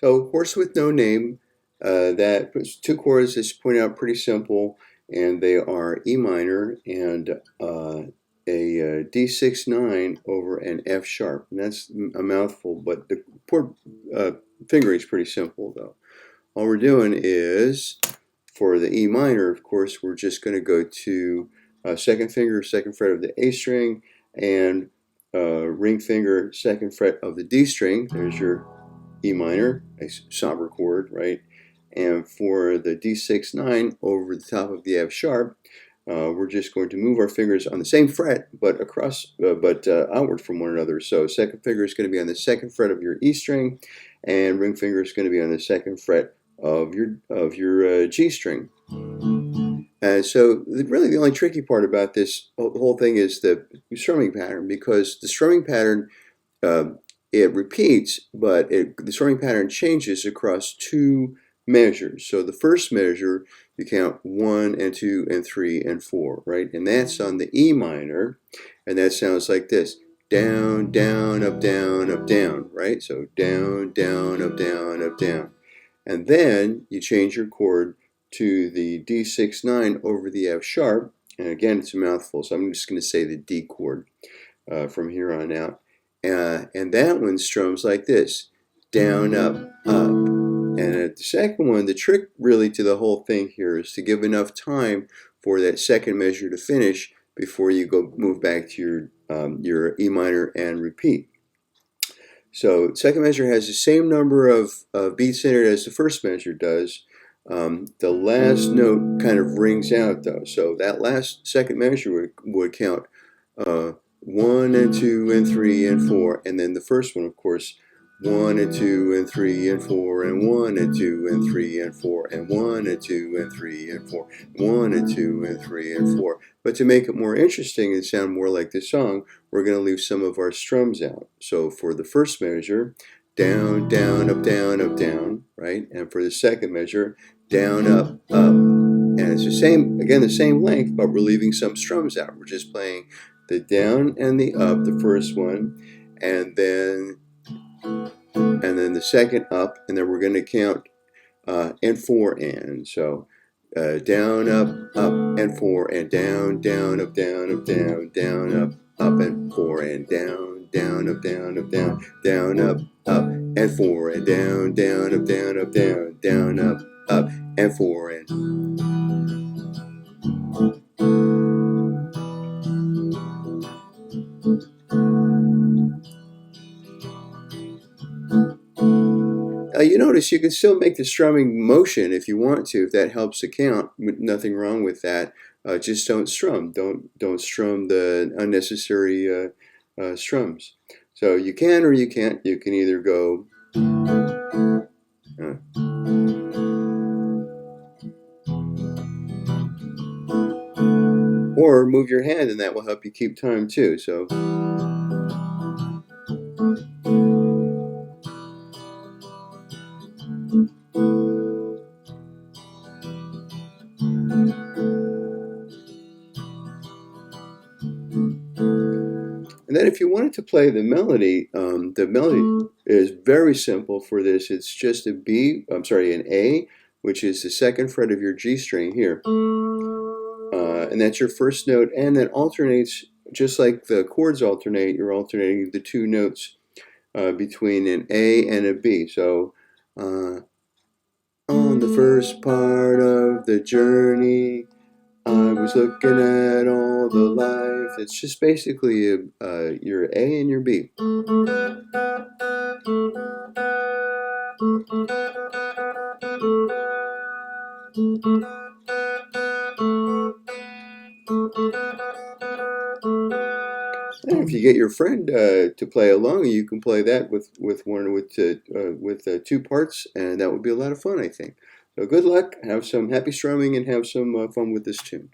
So Horse with No Name, that two chords, as you point out, pretty simple, and they are E minor and a D6/9 over an F sharp. And that's a mouthful, but the chord fingering is pretty simple, though. All we're doing is, for the E minor, of course, we're just going to go to second finger, second fret of the A string, and ring finger, second fret of the D string. There's your E minor, a somber chord, right? And for the D6/9 over the top of the F sharp, we're just going to move our fingers on the same fret, but outward from one another. So second finger is going to be on the second fret of your E string, and ring finger is going to be on the second fret of your G string. And so really the only tricky part about this whole thing is the strumming pattern, because the strumming pattern it repeats, but the strumming pattern changes across two measures. So the first measure, you count 1 and 2 and 3 and 4, right? And that's on the E minor, and that sounds like this. Down, down, up, down, right? So down, down, up, down. And then you change your chord to the D6/9 over the F sharp. And again, it's a mouthful, so I'm just going to say the D chord from here on out. And that one strums like this. Down, up, up. And at the second one, the trick really to the whole thing here is to give enough time for that second measure to finish before you move back to your E minor and repeat. So second measure has the same number of beats in it as the first measure does. The last note kind of rings out, though. So that last second measure would count 1 and 2 and 3 and 4, and then the first one, of course, 1 and 2 and 3 and 4 and 1 and 2 and 3 and 4 and 1 and 2 and 3 and 4, 1 and 2 and 3 and 4. But to make it more interesting and sound more like the song, we're going to leave some of our strums out. So for the first measure, down, down, up, down, right? And for the second measure, down, up, up. And it's the same, again, the same length, but we're leaving some strums out. We're just playing the down and the up, the first one, and then the second up, and then we're going to count and 4 and. So down, up, and 4 and down, down, up, down, up, and 4 and down, down, up, down, up, and 4 and down, down, up, down, up, and 4 and. You notice you can still make the strumming motion if you want to, if that helps the count. Nothing wrong with that. Just don't strum. Don't strum the unnecessary strums. So you can or you can't. You can either go. Or move your hand, and that will help you keep time too. So. And then if you wanted to play the melody is very simple for this. It's just an A, which is the second fret of your G string here. And that's your first note, and that alternates, just like the chords alternate, you're alternating the two notes between an A and a B. So, on the first part of the journey, I was looking at all the life. It's just basically your A and your B. And if you get your friend to play along, you can play that with two parts, and that would be a lot of fun, I think. So good luck, have some happy strumming, and have some fun with this tune.